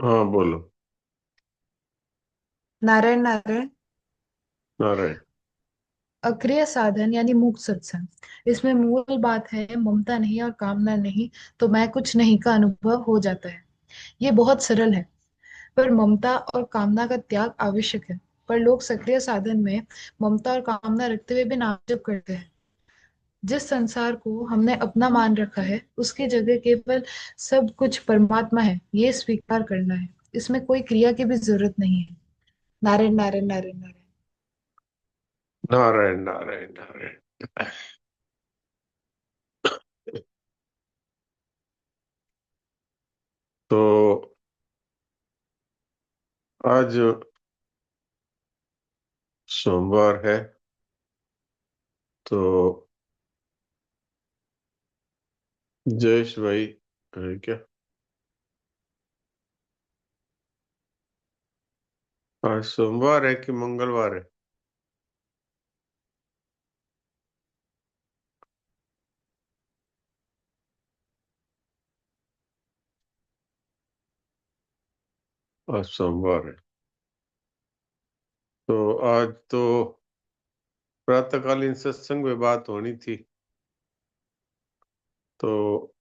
हाँ बोलो। नारायण नारायण। नारायण। अक्रिय साधन यानी मूक सत्संग, इसमें मूल बात है ममता नहीं और कामना नहीं, तो मैं कुछ नहीं का अनुभव हो जाता है। ये बहुत सरल है। पर ममता और कामना का त्याग आवश्यक है। पर लोग सक्रिय साधन में ममता और कामना रखते हुए भी नाम जप करते हैं। जिस संसार को हमने अपना मान रखा है उसकी जगह केवल सब कुछ परमात्मा है, ये स्वीकार करना है। इसमें कोई क्रिया की भी जरूरत नहीं है। नारायण नारायण नारायण नारायण। नारायण नारायण नारायण। तो आज सोमवार है, तो जयेश भाई है क्या? आज सोमवार है कि मंगलवार है? आज सोमवार है। तो आज तो प्रातःकालीन सत्संग में बात होनी थी, तो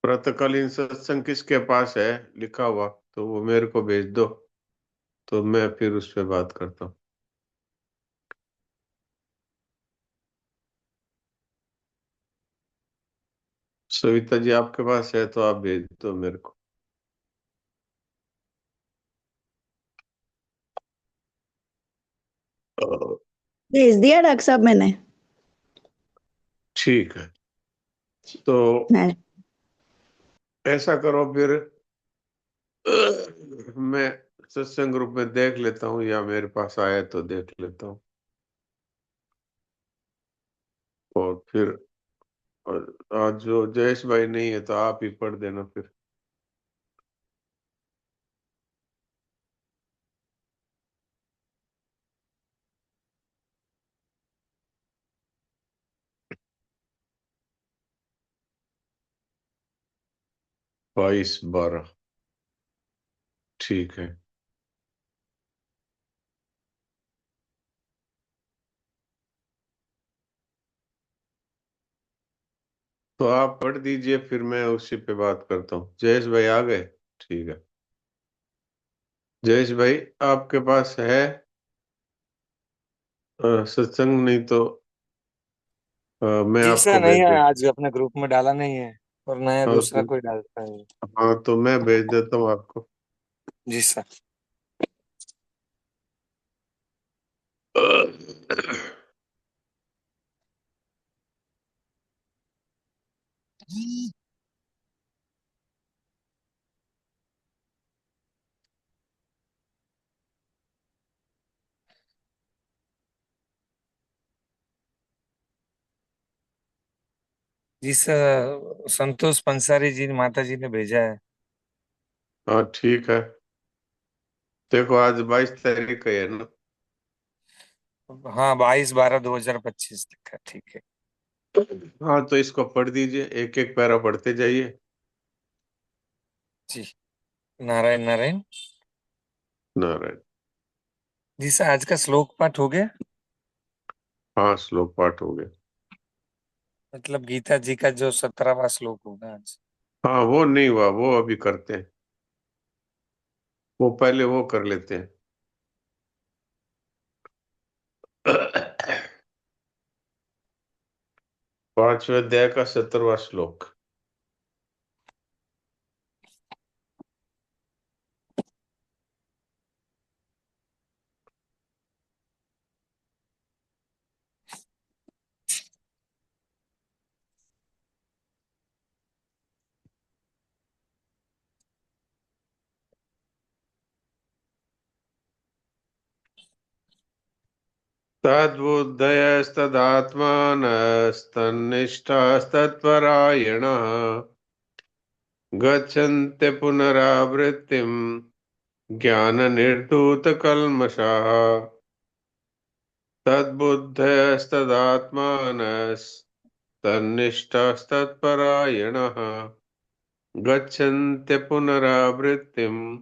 प्रातःकालीन सत्संग किसके पास है लिखा हुआ, तो वो मेरे को भेज दो, तो मैं फिर उस पे बात करता हूँ। सविता जी आपके पास है तो आप भेज दो मेरे को। भेज दिया डॉक्टर साहब मैंने। ठीक है, तो नहीं। ऐसा करो फिर, मैं सत्संग ग्रुप में देख लेता हूँ या मेरे पास आया तो देख लेता हूँ, और फिर आज जो जयेश भाई नहीं है तो आप ही पढ़ देना फिर। बाईस बारह, ठीक है। तो आप पढ़ दीजिए, फिर मैं उसी पे बात करता हूँ। जयेश भाई आ गए? ठीक है। जयेश भाई आपके पास है सत्संग? नहीं तो मैं जी आपको सर, नहीं भेज है, दे। आज अपने ग्रुप में डाला नहीं है। और नया हाँ दूसरा तो, कोई डालता है। हाँ तो मैं भेज देता हूँ आपको। जी सर। जी सर, संतोष पंसारी जी माता जी ने भेजा है। हाँ ठीक है। देखो आज 22 तारीख है ना? हाँ, 22/12/2025 लिखा है, ठीक है। हाँ तो इसको पढ़ दीजिए, एक एक पैरा पढ़ते जाइए। जी। नारायण नारायण। नारायण। जी सर, आज का श्लोक पाठ हो गया। हाँ श्लोक पाठ हो गया। मतलब गीता जी का जो 17वां श्लोक होगा आज। हाँ वो नहीं हुआ, वो अभी करते हैं, वो पहले वो कर लेते हैं। पांचवें अध्याय का 17वां श्लोक। तद्बुद्धयस्तदात्मानस्तन्निष्ठास्तत्परायणः गच्छन्त्य पुनरावृत्तिम् ज्ञाननिर्धूतकल्मषाः। तद्बुद्धयस्तदात्मानस्तन्निष्ठास्तत्परायणः तन्निष्ठास्तत्परायणः गच्छन्त्य पुनरावृत्तिम्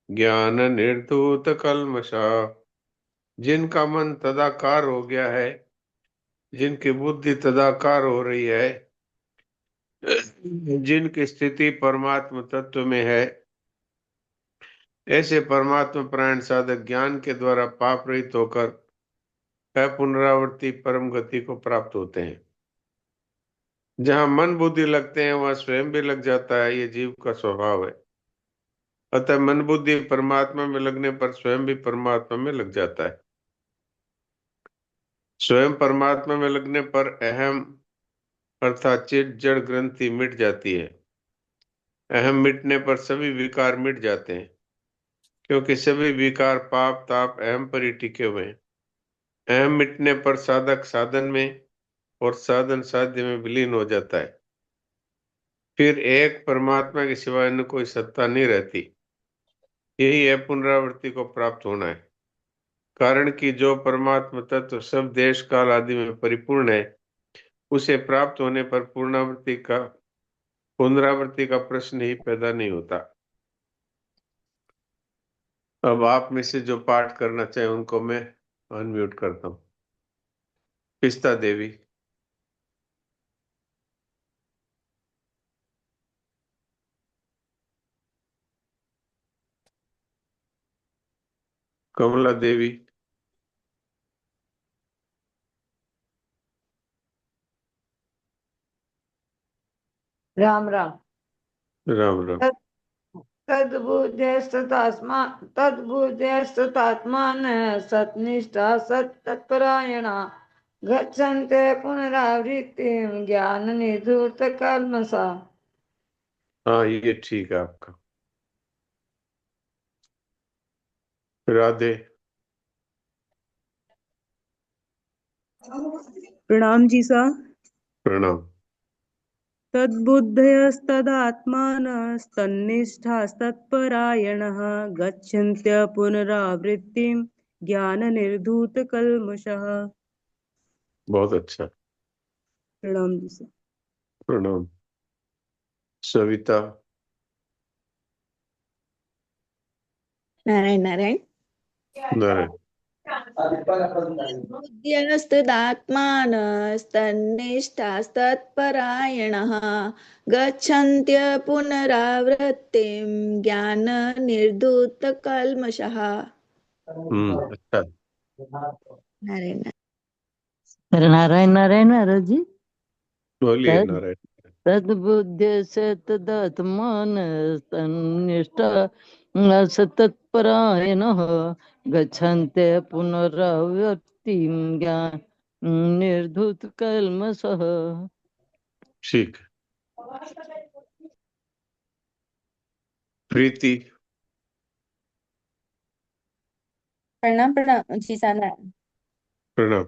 ज्ञान निर्धूत कल्मषा। जिनका मन तदाकार हो गया है, जिनकी बुद्धि तदाकार हो रही है, जिनकी स्थिति परमात्म तत्व में है, ऐसे परमात्मा प्राण साधक ज्ञान के द्वारा पाप रहित होकर पुनरावृत्ति परम गति को प्राप्त होते हैं। जहां मन बुद्धि लगते हैं वहां स्वयं भी लग जाता है, ये जीव का स्वभाव है। अतः मन बुद्धि परमात्मा में लगने पर स्वयं भी परमात्मा में लग जाता है। स्वयं परमात्मा में लगने पर अहम अर्थात चित जड़ ग्रंथि मिट जाती है। अहम मिटने पर सभी विकार मिट जाते हैं, क्योंकि सभी विकार पाप ताप अहम पर ही टिके हुए हैं। अहम मिटने पर साधक साधन में और साधन साध्य में विलीन हो जाता है। फिर एक परमात्मा के सिवाय अन्य कोई सत्ता नहीं रहती। यही है पुनरावृत्ति को प्राप्त होना है। कारण कि जो परमात्मा तत्व सब देश काल आदि में परिपूर्ण है, उसे प्राप्त होने पर पुनरावृत्ति का प्रश्न ही पैदा नहीं होता। अब आप में से जो पाठ करना चाहे उनको मैं अनम्यूट करता हूँ। पिस्ता देवी। कमला देवी। राम राम। राम राम। तद्बुद्धयस्ततात्मान सत्निष्ठा सत्तत्परायणा गच्छन्ते पुनरावृत्तिं ज्ञान निधूत कल्मषा। हाँ, ये ठीक है आपका। राधे। प्रणाम जी सा। प्रणाम। तद्बुद्धयस्तदात्मानस्तन्निष्ठास्तत्परायणः गच्छन्त्य पुनरावृत्तिं ज्ञाननिर्धूतकल्मषः। बहुत अच्छा। प्रणाम जी सा। प्रणाम। सविता। नारायण नारायण। नारायण। बुद्ध्यस्तदात्मानस्तन्निष्ठास्तत्परायणः गच्छन्त्य पुनरावृत्तिं ज्ञाननिर्धूतकल्मषः। अच्छा। नारायण। नारायण नारायण महाराज जी। बोलिए तद नारायण। तद्बुद्ध से तदात्मान तन्निष्ठा सतत्परायणः गच्छन्ते पुनरावृत्तिं ज्ञान निर्धूत कल्मषः। ठीक। प्रीति। प्रणाम प्रणाम जी साना। प्रणाम।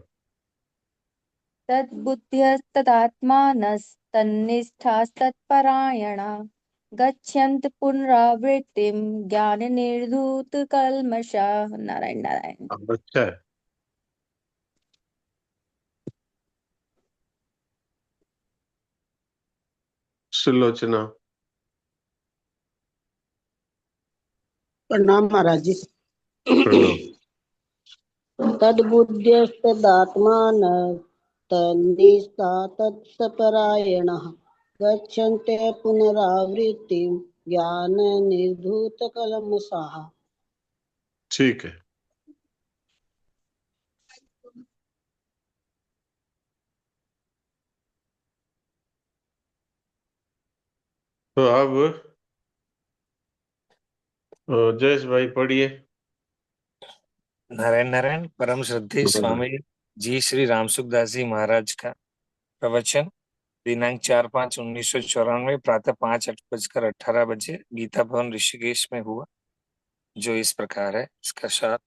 तद्बुद्ध्यस्तदात्मानस्तन्निष्ठास्तत्परायणा गच्छन्त पुनरावृत्तिं ज्ञाननिर्धूतकल्मषाः। नारायण नारायण। अच्छा है। सुलोचना। प्रणाम महाराज जी। प्रणाम। तद्बुद्ध्यस्तदात्मान तन्निष्ठा तत्परायणः गच्छन्ते पुनरावृत्तिं ज्ञान निर्धूत कल्मषाः। ठीक है। तो अब जयेश भाई पढ़िए। नारायण नारायण। परम श्रद्धेय स्वामी जी श्री रामसुखदास जी महाराज का प्रवचन दिनांक 4/5/1994 प्रातः 5:18 गीता भवन ऋषिकेश में हुआ, जो इस प्रकार है। इसका सार: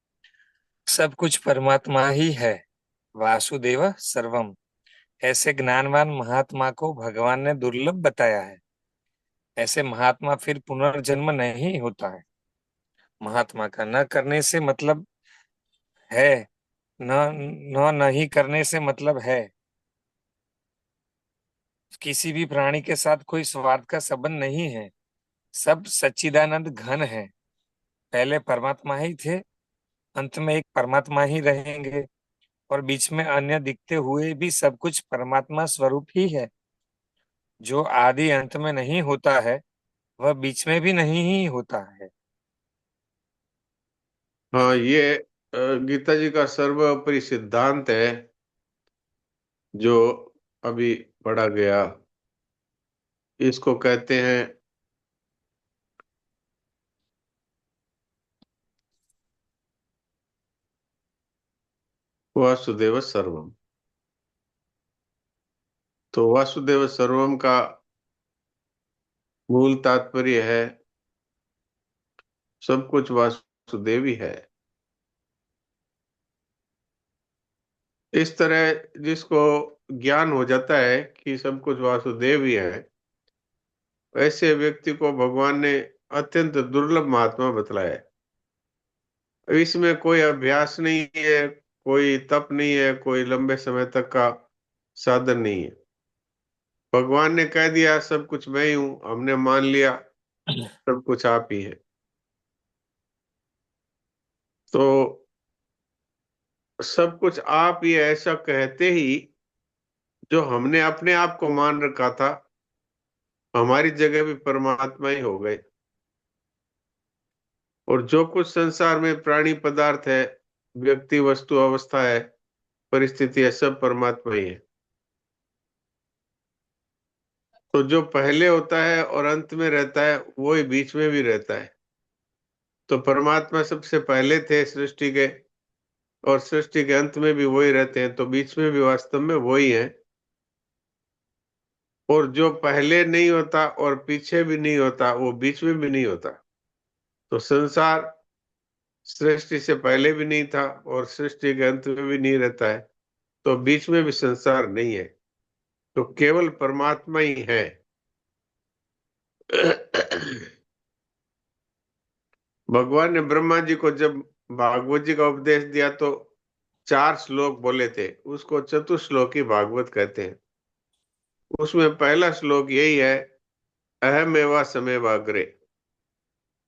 सब कुछ परमात्मा ही है, वासुदेव सर्वम। ऐसे ज्ञानवान महात्मा को भगवान ने दुर्लभ बताया है। ऐसे महात्मा फिर पुनर्जन्म नहीं होता है। महात्मा का न करने से मतलब है, न नहीं करने से मतलब है। किसी भी प्राणी के साथ कोई स्वार्थ का संबंध नहीं है। सब सच्चिदानंद घन है। पहले परमात्मा ही थे, अंत में एक परमात्मा ही रहेंगे, और बीच में अन्य दिखते हुए भी सब कुछ परमात्मा स्वरूप ही है। जो आदि अंत में नहीं होता है, वह बीच में भी नहीं ही होता है। हाँ, ये गीता जी का सर्वोपरि सिद्धांत है जो अभी पढ़ा गया। इसको कहते हैं वासुदेव सर्वम। तो वासुदेव सर्वम का मूल तात्पर्य है सब कुछ वासुदेव ही है। इस तरह जिसको ज्ञान हो जाता है कि सब कुछ वासुदेव ही है, ऐसे व्यक्ति को भगवान ने अत्यंत दुर्लभ महात्मा बतलाया है। इसमें कोई अभ्यास नहीं है, कोई तप नहीं है, कोई लंबे समय तक का साधन नहीं है। भगवान ने कह दिया सब कुछ मैं ही हूं, हमने मान लिया सब कुछ आप ही है। तो सब कुछ आप ही है ऐसा कहते ही जो हमने अपने आप को मान रखा था, हमारी जगह भी परमात्मा ही हो गए। और जो कुछ संसार में प्राणी पदार्थ है, व्यक्ति वस्तु अवस्था है, परिस्थिति है, सब परमात्मा ही है। तो जो पहले होता है और अंत में रहता है, वो ही बीच में भी रहता है। तो परमात्मा सबसे पहले थे सृष्टि के, और सृष्टि के अंत में भी वही रहते हैं, तो बीच में भी वास्तव में वही है। और जो पहले नहीं होता और पीछे भी नहीं होता, वो बीच में भी नहीं होता। तो संसार सृष्टि से पहले भी नहीं था और सृष्टि के अंत में भी नहीं रहता है, तो बीच में भी संसार नहीं है। तो केवल परमात्मा ही है। भगवान ने ब्रह्मा जी को जब भागवत जी का उपदेश दिया तो 4 श्लोक बोले थे, उसको चतुश्लोकी भागवत कहते हैं। उसमें पहला श्लोक यही है, अहमेवा समेवाग्रे,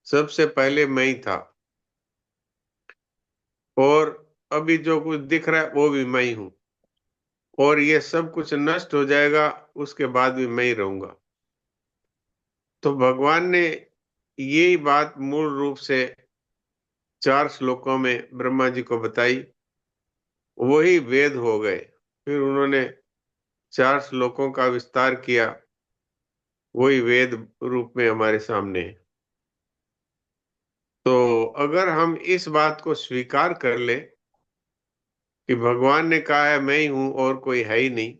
सबसे पहले मैं ही था, और अभी जो कुछ दिख रहा है वो भी मैं ही हूं, और ये सब कुछ नष्ट हो जाएगा, उसके बाद भी मैं ही रहूंगा। तो भगवान ने यही बात मूल रूप से 4 श्लोकों में ब्रह्मा जी को बताई, वही वेद हो गए। फिर उन्होंने 4 श्लोकों का विस्तार किया, वही वेद रूप में हमारे सामने है। तो अगर हम इस बात को स्वीकार कर ले कि भगवान ने कहा है मैं ही हूं और कोई है ही नहीं,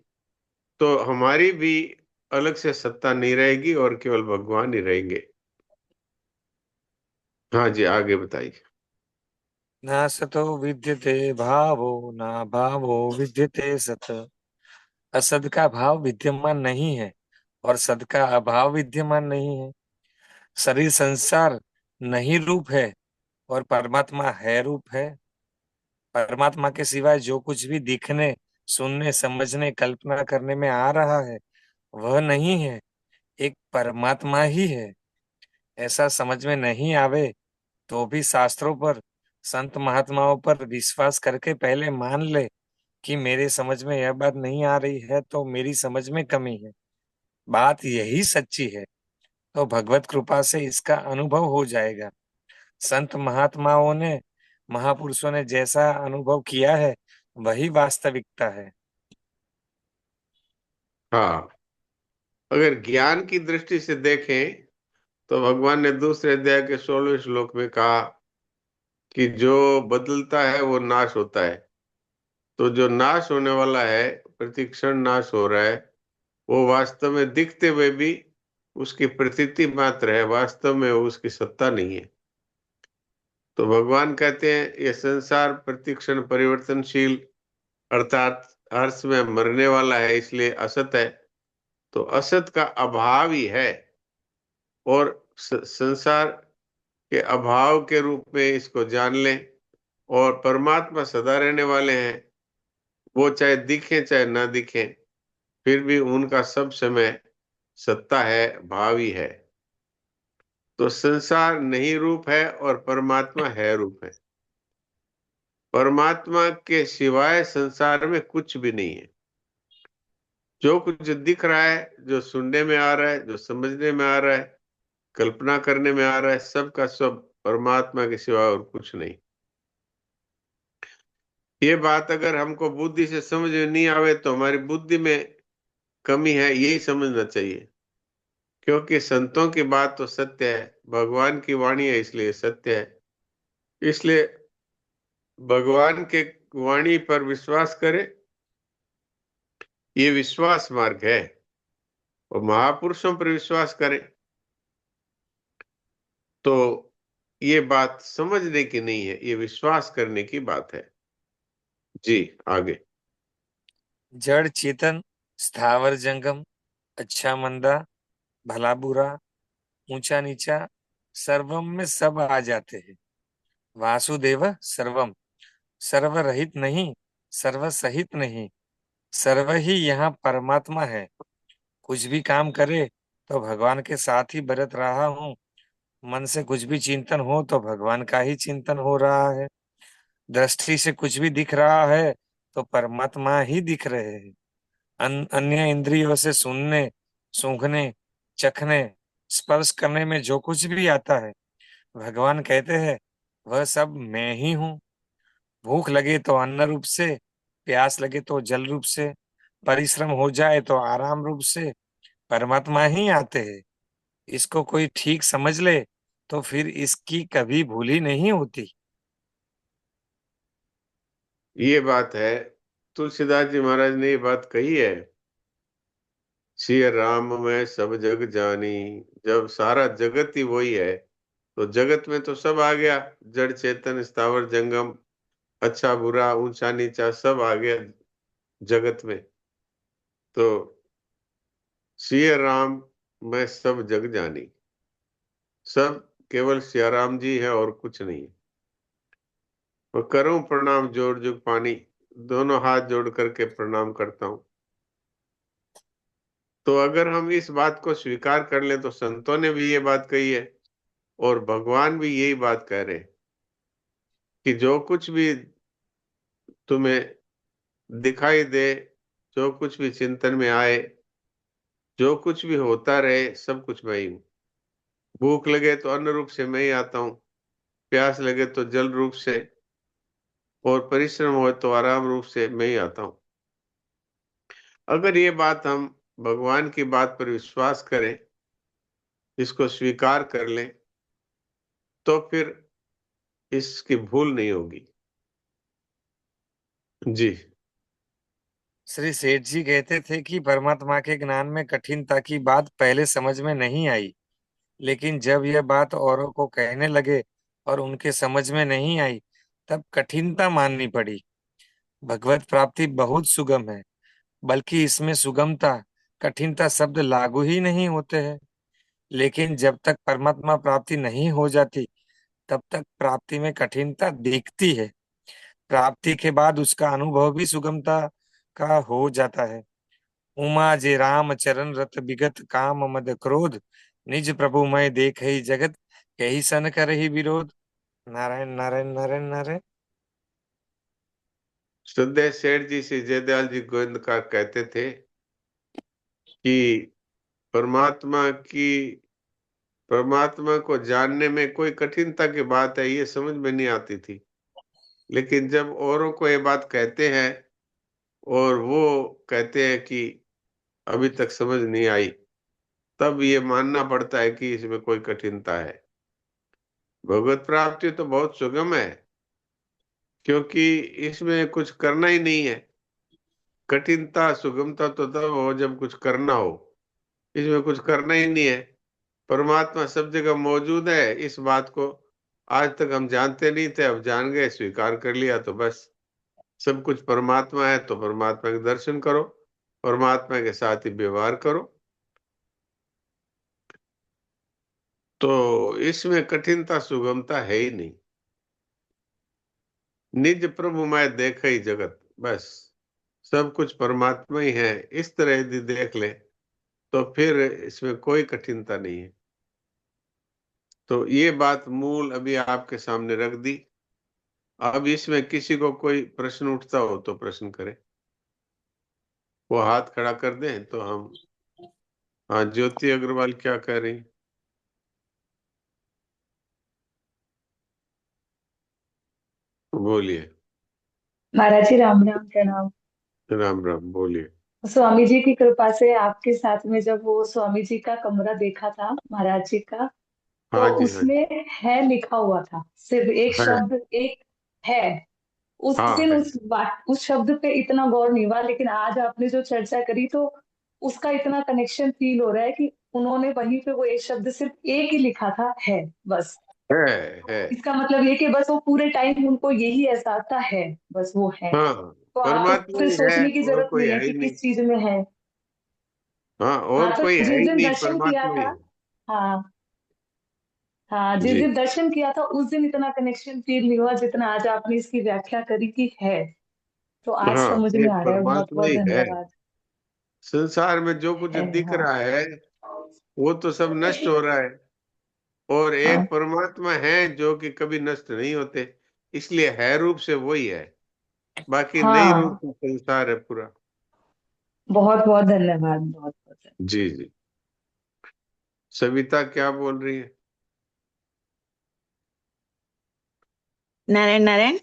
तो हमारी भी अलग से सत्ता नहीं रहेगी और केवल भगवान ही रहेंगे। हाँ जी, आगे बताइए। न सतो विद्यते भावो, न भावो विद्यते सत। असद का भाव विद्यमान नहीं है और सद का अभाव विद्यमान नहीं है। शरीर संसार नहीं रूप है और परमात्मा है रूप है। परमात्मा के सिवाय जो कुछ भी दिखने, सुनने, समझने, कल्पना करने में आ रहा है, वह नहीं है, एक परमात्मा ही है। ऐसा समझ में नहीं आवे तो भी शास्त्रों पर, संत महात्माओं पर विश्वास करके पहले मान ले कि मेरे समझ में यह बात नहीं आ रही है तो मेरी समझ में कमी है। बात यही सच्ची है तो भगवत कृपा से इसका अनुभव हो जाएगा। संत महात्माओं ने, महापुरुषों ने जैसा अनुभव किया है वही वास्तविकता है। हाँ, अगर ज्ञान की दृष्टि से देखें तो भगवान ने दूसरे अध्याय के 16वें श्लोक में कहा कि जो बदलता है वो नाश होता है। तो जो नाश होने वाला है, प्रतिक्षण नाश हो रहा है, वो वास्तव में दिखते हुए भी उसकी प्रतीति मात्र है, वास्तव में वो उसकी सत्ता नहीं है। तो भगवान कहते हैं ये संसार प्रतिक्षण परिवर्तनशील, अर्थात हर समय मरने वाला है, इसलिए असत है। तो असत का अभाव ही है, और संसार के अभाव के रूप में इसको जान लें। और परमात्मा सदा रहने वाले हैं, वो चाहे दिखे चाहे ना दिखे, फिर भी उनका सब समय सत्ता है, भाव ही है। तो संसार नहीं रूप है और परमात्मा है रूप है। परमात्मा के सिवाय संसार में कुछ भी नहीं है। जो कुछ दिख रहा है, जो सुनने में आ रहा है, जो समझने में आ रहा है, कल्पना करने में आ रहा है, सब का सब परमात्मा के सिवा और कुछ नहीं। ये बात अगर हमको बुद्धि से समझ में नहीं आवे तो हमारी बुद्धि में कमी है, यही समझना चाहिए। क्योंकि संतों की बात तो सत्य है, भगवान की वाणी है इसलिए सत्य है। इसलिए भगवान के वाणी पर विश्वास करें, ये विश्वास मार्ग है। और महापुरुषों पर विश्वास करें तो ये बात समझने की नहीं है, ये विश्वास करने की बात है। जी आगे। जड़ चेतन, स्थावर जंगम, अच्छा मंदा, भला बुरा, ऊंचा नीचा, सर्वम में सब आ जाते हैं। वासुदेव सर्वम, सर्वरहित नहीं, सर्व सहित नहीं, सर्व ही यहाँ परमात्मा है। कुछ भी काम करे तो भगवान के साथ ही बरत रहा हूँ। मन से कुछ भी चिंतन हो तो भगवान का ही चिंतन हो रहा है। दृष्टि से कुछ भी दिख रहा है तो परमात्मा ही दिख रहे हैं। अन्य इंद्रियों से सुनने, सूंघने, चखने, स्पर्श करने में जो कुछ भी आता है, भगवान कहते हैं वह सब मैं ही हूँ। भूख लगे तो अन्न रूप से, प्यास लगे तो जल रूप से, परिश्रम हो जाए तो आराम रूप से, परमात्मा ही आते हैं। इसको कोई ठीक समझ ले तो फिर इसकी कभी भूल ही नहीं होती। ये बात है, तुलसीदास जी महाराज ने ये बात कही है। श्री राम में सब जग जानी। जब सारा जगत ही वही है तो जगत में तो सब आ गया। जड़ चेतन स्थावर जंगम, अच्छा बुरा ऊंचा नीचा सब आ गया जगत में। तो श्री राम में सब जग जानी, सब केवल सिया राम जी है और कुछ नहीं। मैं करूं प्रणाम जोड़ जुग पानी, दोनों हाथ जोड़ करके प्रणाम करता हूं। तो अगर हम इस बात को स्वीकार कर लें तो संतों ने भी ये बात कही है और भगवान भी यही बात कह रहे हैं कि जो कुछ भी तुम्हें दिखाई दे, जो कुछ भी चिंतन में आए, जो कुछ भी होता रहे, सब कुछ मैं ही हूँ। भूख लगे तो अन्न रूप से मैं ही आता हूँ, प्यास लगे तो जल रूप से, और परिश्रम हो तो आराम रूप से मैं ही आता हूँ। अगर ये बात हम भगवान की बात पर विश्वास करें, इसको स्वीकार कर लें, तो फिर इसकी भूल नहीं होगी। जी। श्री सेठ जी कहते थे कि परमात्मा के ज्ञान में कठिनता की बात पहले समझ में नहीं आई, लेकिन जब यह बात औरों को कहने लगे और उनके समझ में नहीं आई, तब कठिनता माननी पड़ी। भगवत प्राप्ति बहुत सुगम है, बल्कि इसमें सुगमता, कठिनता शब्द लागू ही नहीं होते हैं। लेकिन जब तक परमात्मा प्राप्ति नहीं हो जाती, तब तक प्राप्ति में कठिनता दिखती है। प्राप्ति के बाद उसका अनुभव भी सुगमता का हो जाता है। उमा जे राम चरण रत विगत, काम मद क्रोध, निज प्रभु मैं देख ही जगत, यही सन कर ही विरोध। नारायण नारायण नारायण नारायण। श्रद्धेय सेठ जी श्री जयदयाल जी गोविंद का कहते थे कि परमात्मा की परमात्मा को जानने में कोई कठिनता की बात है, ये समझ में नहीं आती थी। लेकिन जब औरों को ये बात कहते हैं और वो कहते हैं कि अभी तक समझ नहीं आई, तब ये मानना पड़ता है कि इसमें कोई कठिनता है। भगवत प्राप्ति तो बहुत सुगम है, क्योंकि इसमें कुछ करना ही नहीं है। कठिनता सुगमता तो तब हो जब कुछ करना हो, इसमें कुछ करना ही नहीं है। परमात्मा सब जगह मौजूद है, इस बात को आज तक हम जानते नहीं थे, अब जान गए, स्वीकार कर लिया, तो बस सब कुछ परमात्मा है। तो परमात्मा के दर्शन करो, परमात्मा के साथ ही व्यवहार करो। तो इसमें कठिनता सुगमता है ही नहीं। निज प्रभु मैं देख ही जगत, बस सब कुछ परमात्मा ही है, इस तरह यदि देख ले तो फिर इसमें कोई कठिनता नहीं है। तो ये बात मूल अभी आपके सामने रख दी। अब इसमें किसी को कोई प्रश्न उठता हो तो प्रश्न करे, वो हाथ खड़ा कर दें तो हम। हाँ, ज्योति अग्रवाल क्या कह रही? बोलिए। महाराज जी राम राम प्रणाम। राम राम, बोलिए। स्वामी जी की कृपा से आपके साथ में जब वो स्वामी जी का कमरा देखा था महाराज जी का, तो हाँ जी, हाँ जी। उसमें है लिखा हुआ था, सिर्फ एक है। शब्द एक है। उस हाँ दिन है। उस शब्द पे इतना गौर नहीं हुआ, लेकिन आज आपने जो चर्चा करी तो उसका इतना कनेक्शन फील हो रहा है कि उन्होंने वहीं पे वो एक शब्द सिर्फ एक ही लिखा था, है, बस। है। इसका मतलब ये कि बस वो पूरे टाइम उनको यही एहसास था, है, बस वो है। हाँ, तो आपको परमात्मा फिर ही है, सोचने की और जरूरत कोई नहीं है है कि ही नहीं। किस चीज में है। हाँ, हाँ, और तो कोई है जिस ही दिन नहीं, दर्शन किया परमात्मा ही था, है। हाँ हाँ, जिस जी। दिन दर्शन किया था उस दिन इतना कनेक्शन फील नहीं हुआ जितना आज आपने इसकी व्याख्या करी कि है। तो आज हाँ, समझ ये में आ रहा है, बहुत परमात्मा बहुत ही है। धन्यवाद। संसार में जो कुछ है, दिख हाँ रहा है वो तो सब नष्ट हो रहा है, और एक हाँ परमात्मा है जो कि कभी नष्ट नहीं होते। इसलिए है रूप से वही है, बाकी नई रूप हाँ, से संसार है पूरा। बहुत बहुत धन्यवाद, बहुत बहुत धन्यवाद। जी जी। सविता क्या बोल रही है? नारायण नारायण।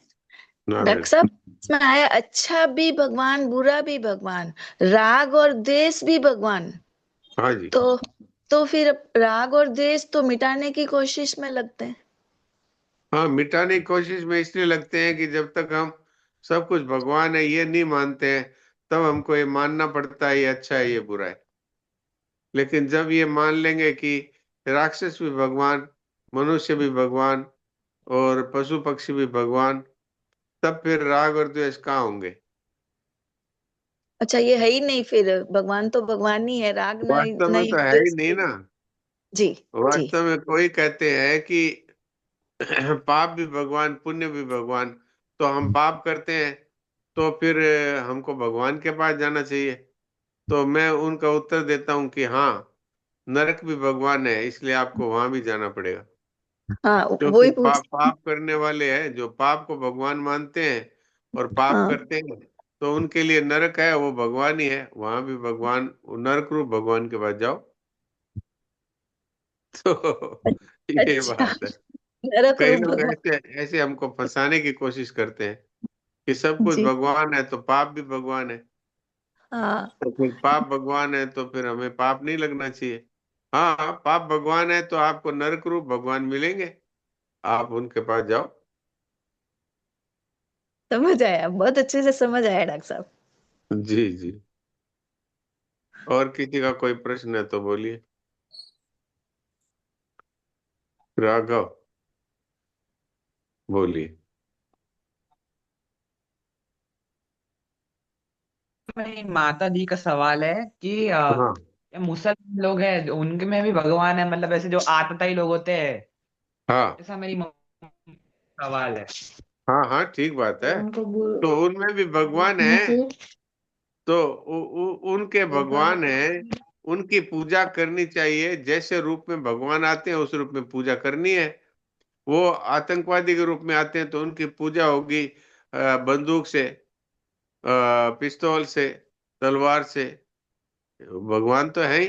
नारायण। डॉक्टर साहब, इसमें आया अच्छा भी भगवान, बुरा भी भगवान, राग और द्वेष भी भगवान। हाँ जी। तो तो फिर राग और द्वेष तो मिटाने की कोशिश में लगते हैं। हाँ, मिटाने की कोशिश में इसलिए लगते हैं कि जब तक हम सब कुछ भगवान है ये नहीं मानते हैं, तब हमको ये मानना पड़ता है ये अच्छा है ये बुरा है। लेकिन जब ये मान लेंगे कि राक्षस भी भगवान, मनुष्य भी भगवान, और पशु पक्षी भी भगवान, तब फिर राग और द्वेष कहाँ होंगे? अच्छा, ये है ही नहीं, फिर भगवान तो भगवान ही है, राग नहीं वास्तव में नहीं तो है ही द्वेष नहीं नहीं। ना। जी जी। वास्तव में कोई कहते हैं कि पाप भी भगवान, पुण्य भी भगवान। तो हम पाप करते हैं तो फिर हमको भगवान के पास जाना चाहिए। तो मैं उनका उत्तर देता हूँ कि हाँ, नरक भी भगवान है, इसलिए आपको वहां भी जाना पड़ेगा। हाँ, वो क्योंकि ही पूछ। पाप करने वाले हैं जो पाप को भगवान मानते हैं और पाप हाँ। करते हैं, तो उनके लिए नरक है, वो भगवान ही है, वहां भी भगवान, नरक रूप भगवान के पास जाओ। तो ये अच्छा, बात है। नरक कई रूप लोग भगवान। ऐसे ऐसे हमको फंसाने की कोशिश करते हैं कि सब कुछ जी। भगवान है तो पाप भी भगवान है। हाँ। तो फिर पाप भगवान है तो फिर हमें पाप नहीं लगना चाहिए। हाँ, पाप भगवान है तो आपको नरक रूप भगवान मिलेंगे, आप उनके पास जाओ। समझ आया, बहुत अच्छे से समझ आया डॉक्टर साहब। जी जी। और किसी का कोई प्रश्न है तो बोलिए। राघव, बोलिए। मेरी माता जी का सवाल है कि हाँ ये मुसलमान लोग हैं जो उनके में भी भगवान है, मतलब ऐसे जो आतताई लोग होते हैं, हाँ ऐसा मेरी मम्मी का सवाल है। हाँ। हाँ, ठीक बात तो है। उनको तो उनमें भी भगवान है, उनके तो उनके भगवान है, उनकी पूजा करनी चाहिए। जैसे रूप में भगवान आते हैं उस रूप में पूजा करनी है। वो आतंकवादी के रूप में आते हैं तो उनकी पूजा होगी बंदूक से, पिस्तौल से, तलवार से। भगवान तो है ही,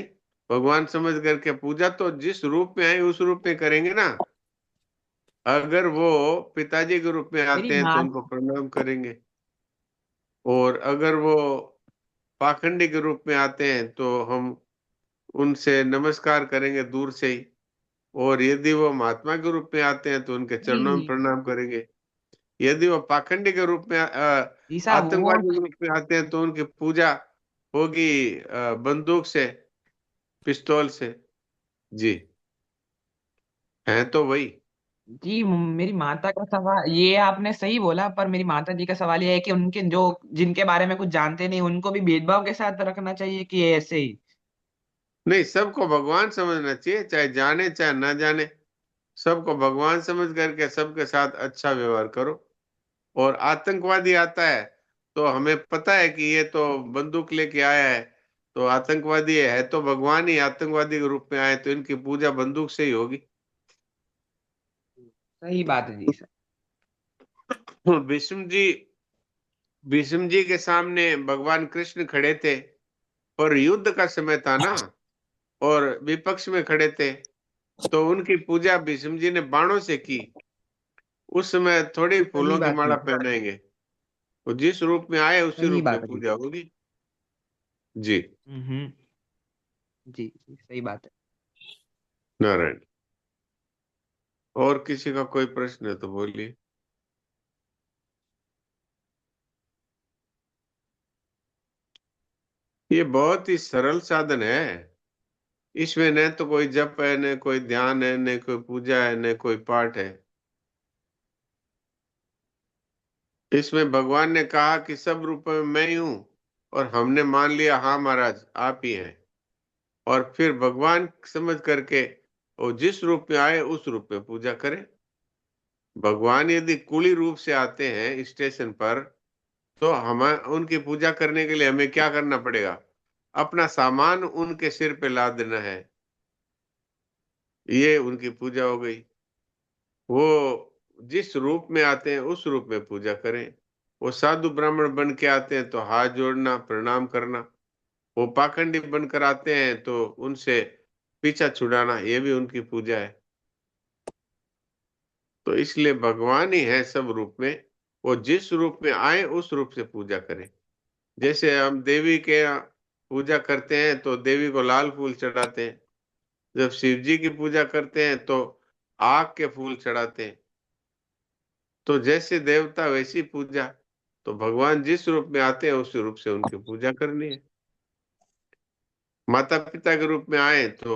भगवान समझ करके पूजा तो जिस रूप में है उस रूप में करेंगे ना। अगर वो पिताजी के रूप में मेरी आते हैं तो माँ उनको प्रणाम करेंगे, और अगर वो पाखंडी के रूप में आते हैं तो हम उनसे नमस्कार करेंगे दूर से ही। और यदि वो महात्मा के रूप में आते हैं तो उनके चरणों में जी प्रणाम करेंगे। यदि वो पाखंडी के रूप में जी साहब, वो आतंकवादी के रूप में आते हैं तो उनकी पूजा होगी बंदूक से, पिस्तौल से। जी, है तो वही। जी मेरी माता का सवाल ये आपने सही बोला, पर मेरी माता जी का सवाल ये है कि उनके जो जिनके बारे में कुछ जानते नहीं उनको भी भेदभाव के साथ रखना चाहिए कि ऐसे ही। नहीं, सबको भगवान समझना चाहिए, चाहे जाने चाहे ना जाने। सबको भगवान समझ करके सबके साथ अच्छा व्यवहार करो। और आतंकवादी आता है तो हमें पता है कि ये तो बंदूक लेके आया है, तो आतंकवादी है तो भगवान ही आतंकवादी के रूप में आए, तो इनकी पूजा बंदूक से ही होगी। सही बात है जी सर। भीष्म जी भीष्म जी के सामने भगवान कृष्ण खड़े थे, पर युद्ध का समय था ना, और विपक्ष में खड़े थे, तो उनकी पूजा भीष्म जी ने बाणों से की। उस समय थोड़ी सही फूलों की बात है माला जी। पहनाएंगे। वो जिस रूप में आए उसी सही रूप में बात है जी। पूजा होगी। जी। हम्म। जी जी, सही बात है। नारायण। और किसी का कोई प्रश्न है तो बोलिए। ये बहुत ही सरल साधन है। इसमें न तो कोई जप है, न कोई ध्यान है, न कोई पूजा है, न कोई पाठ है। इसमें भगवान ने कहा कि सब रूप में मैं ही हूं, और हमने मान लिया हाँ महाराज आप ही हैं, और फिर भगवान समझ करके वो जिस रूप में आए उस रूप में पूजा करें। भगवान यदि कुली रूप से आते हैं स्टेशन पर, तो हमें उनकी पूजा करने के लिए हमें क्या करना पड़ेगा? अपना सामान उनके सिर पे लाद देना है, ये उनकी पूजा हो गई। वो जिस रूप में आते हैं उस रूप में पूजा करें। वो साधु ब्राह्मण बन के आते हैं तो हाथ जोड़ना, प्रणाम करना। वो पाखंडी बनकर आते हैं तो उनसे पीछा छुड़ाना, ये भी उनकी पूजा है। तो इसलिए भगवान ही है सब रूप में। वो जिस रूप में आए उस रूप से पूजा करें। जैसे हम देवी के यहाँ पूजा करते हैं तो देवी को लाल फूल चढ़ाते हैं। जब शिव जी की पूजा करते हैं तो आग के फूल चढ़ाते हैं। तो जैसे देवता वैसी पूजा। तो भगवान जिस रूप में आते हैं उस रूप से उनकी पूजा करनी है। माता पिता के रूप में आए तो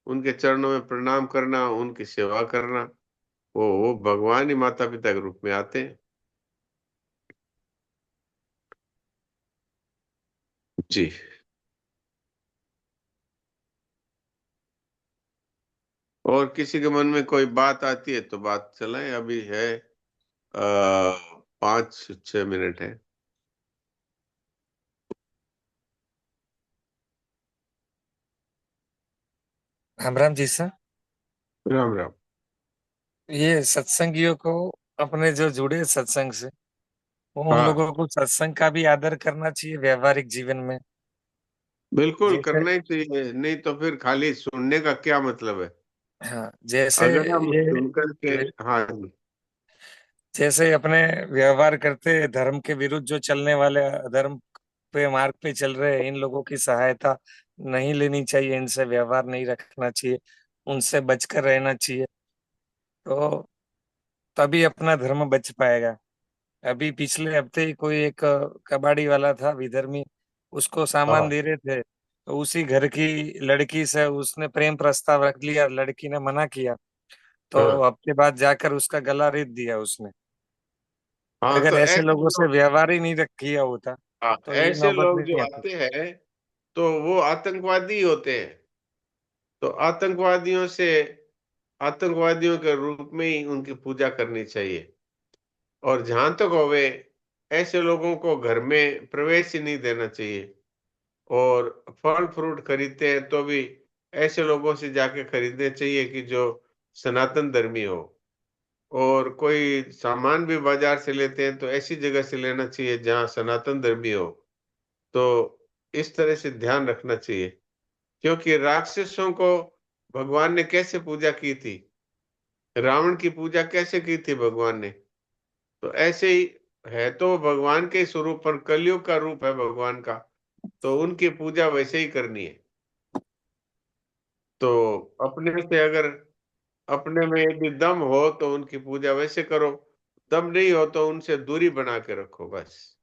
उनके चरणों में प्रणाम करना, उनकी सेवा करना। वो भगवान ही माता पिता के रूप में आते हैं। जी। और किसी के मन में कोई बात आती है तो बात चलाएं, अभी है 5-6 मिनट है। राम राम जी सर। राम राम। ये सत्संगियों को, अपने जो जुड़े सत्संग से, वो उन हाँ लोगों को सत्संग का भी आदर करना चाहिए व्यवहारिक जीवन में। बिल्कुल जैसे, करना ही चाहिए, नहीं तो फिर खाली सुनने का क्या मतलब है? हाँ जैसे अगर हम ये सुनकर के, हाँ जी। जैसे अपने व्यवहार करते धर्म के विरुद्ध जो चलने वाले, धर्म पे मार्ग पे चल रहे हैं, इन लोगों की सहायता नहीं लेनी चाहिए, इनसे व्यवहार नहीं रखना चाहिए, उनसे बचकर रहना चाहिए। तो तभी अपना धर्म बच पाएगा। अभी पिछले हफ्ते ही कोई एक कबाड़ी वाला था विधर्मी, उसको सामान हाँ दे रहे थे, तो उसी घर की लड़की से उसने प्रेम प्रस्ताव रख लिया, लड़की ने मना किया, तो हाँ हफ्ते बाद जाकर उसका गला रेत दिया उसने। हाँ। अगर तो ऐसे ऐसे लोगों से लोग, व्यवहार ही नहीं रख किया होता हाँ, तो ये ऐसे नौबत लोग जो नहीं आती। आते हैं तो वो आतंकवादी होते हैं। तो आतंकवादियों के रूप में ही उनकी पूजा करनी चाहिए। और जहां तक होवे, ऐसे लोगों को घर में प्रवेश ही नहीं देना चाहिए। और फल फ्रूट खरीदते हैं तो भी ऐसे लोगों से जाके खरीदने चाहिए कि जो सनातन धर्मी हो। और कोई सामान भी बाजार से लेते हैं तो ऐसी जगह से लेना चाहिए जहाँ सनातन धर्मी हो। तो इस तरह से ध्यान रखना चाहिए। क्योंकि राक्षसों को भगवान ने कैसे पूजा की थी, रावण की पूजा कैसे की थी भगवान ने, तो ऐसे ही है तो भगवान के स्वरूप, पर कलयुग का रूप है भगवान का, तो उनकी पूजा वैसे ही करनी है। तो अपने से अगर, अपने में यदि दम हो तो उनकी पूजा वैसे करो, दम नहीं हो तो उनसे दूरी बना के रखो, बस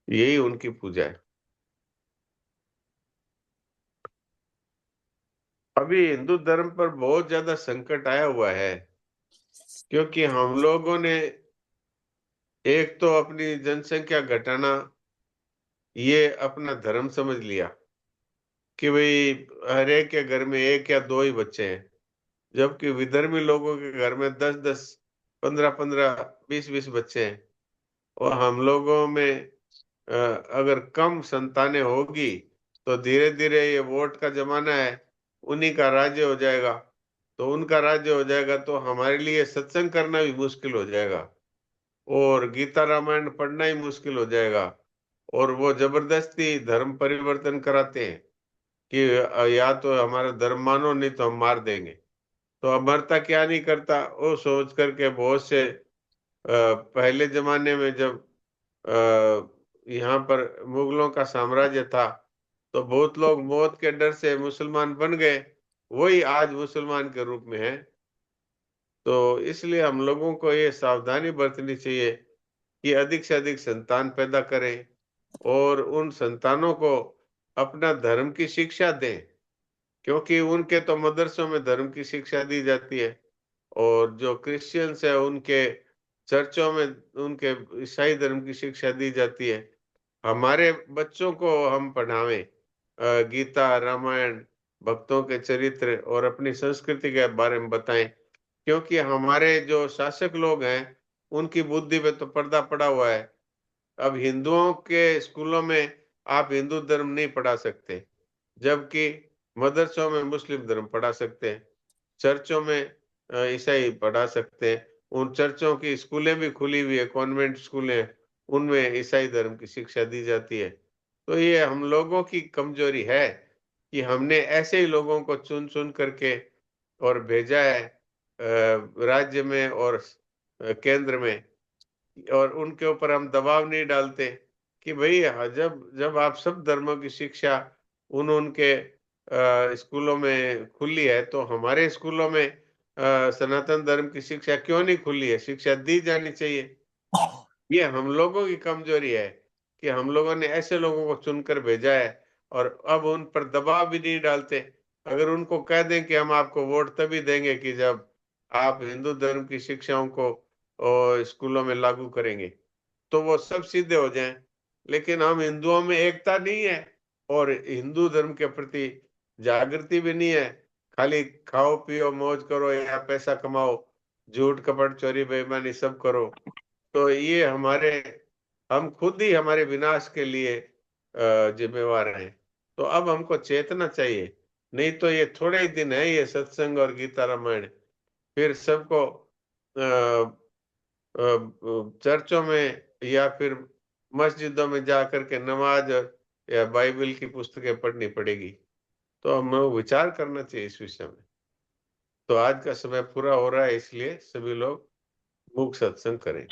यही उनकी पूजा है। अभी हिंदू धर्म पर बहुत ज्यादा संकट आया हुआ है, क्योंकि हम लोगों ने एक तो अपनी जनसंख्या घटाना ये अपना धर्म समझ लिया कि भाई हर एक के घर में एक या दो ही बच्चे हैं। जबकि विधर्मी लोगों के घर में 10-10, 15-15, 20-20 बच्चे हैं। और हम लोगों में अगर कम संतानें होगी तो धीरे धीरे ये वोट का जमाना है, उन्हीं का राज्य हो जाएगा। तो उनका राज्य हो जाएगा तो हमारे लिए सत्संग करना भी मुश्किल हो जाएगा और गीता रामायण पढ़ना ही मुश्किल हो जाएगा। और वो जबरदस्ती धर्म परिवर्तन कराते हैं कि या तो हमारा धर्म मानो नहीं तो हम मार देंगे। तो अमरता क्या नहीं करता, वो सोच करके बहुत से पहले जमाने में जब यहाँ पर मुगलों का साम्राज्य था तो बहुत लोग मौत के डर से मुसलमान बन गए, वही आज मुसलमान के रूप में है। तो इसलिए हम लोगों को ये सावधानी बरतनी चाहिए कि अधिक से अधिक संतान पैदा करें और उन संतानों को अपना धर्म की शिक्षा दें, क्योंकि उनके तो मदरसों में धर्म की शिक्षा दी जाती है और जो क्रिश्चियंस है उनके चर्चों में उनके ईसाई धर्म की शिक्षा दी जाती है। हमारे बच्चों को हम पढ़ावें गीता रामायण भक्तों के चरित्र और अपनी संस्कृति के बारे में बताएं, क्योंकि हमारे जो शासक लोग हैं उनकी बुद्धि पे तो पर्दा पड़ा हुआ है। अब हिंदुओं के स्कूलों में आप हिंदू धर्म नहीं पढ़ा सकते, जबकि मदरसों में मुस्लिम धर्म पढ़ा सकते हैं, चर्चों में ईसाई पढ़ा सकते हैं। उन चर्चों की स्कूलें भी खुली हुई है, कॉन्वेंट स्कूलें, उनमें ईसाई धर्म की शिक्षा दी जाती है। तो ये हम लोगों की कमजोरी है कि हमने ऐसे ही लोगों को चुन चुन करके और भेजा है राज्य में और केंद्र में, और उनके ऊपर हम दबाव नहीं डालते कि भाई जब जब आप सब धर्मों की शिक्षा उन उनके स्कूलों में खुली है तो हमारे स्कूलों में सनातन धर्म की शिक्षा क्यों नहीं खुली है? शिक्षा दी जानी चाहिए। ये हम लोगों की कमजोरी है कि हम लोगों ने ऐसे लोगों को चुनकर भेजा है और अब उन पर दबाव भी नहीं डालते। अगर उनको कह दें कि हम आपको वोट तभी देंगे कि जब आप हिंदू धर्म की शिक्षाओं को स्कूलों में लागू करेंगे, तो वो सब सीधे हो जाएं। लेकिन हम हिंदुओं में एकता नहीं है और हिंदू धर्म के प्रति जागृति भी नहीं है। खाली खाओ पियो मौज करो या पैसा कमाओ, झूठ कपट चोरी बेईमानी सब करो। तो ये हम खुद ही हमारे विनाश के लिए जिम्मेवार हैं। तो अब हमको चेतना चाहिए, नहीं तो ये थोड़े ही दिन है ये सत्संग और गीता रामायण, फिर सबको चर्चों में या फिर मस्जिदों में जा करके नमाज या बाइबल की पुस्तकें पढ़नी पड़ेगी। तो हमें विचार करना चाहिए इस विषय में। तो आज का समय पूरा हो रहा है, इसलिए सभी लोग मूक सत्संग करें।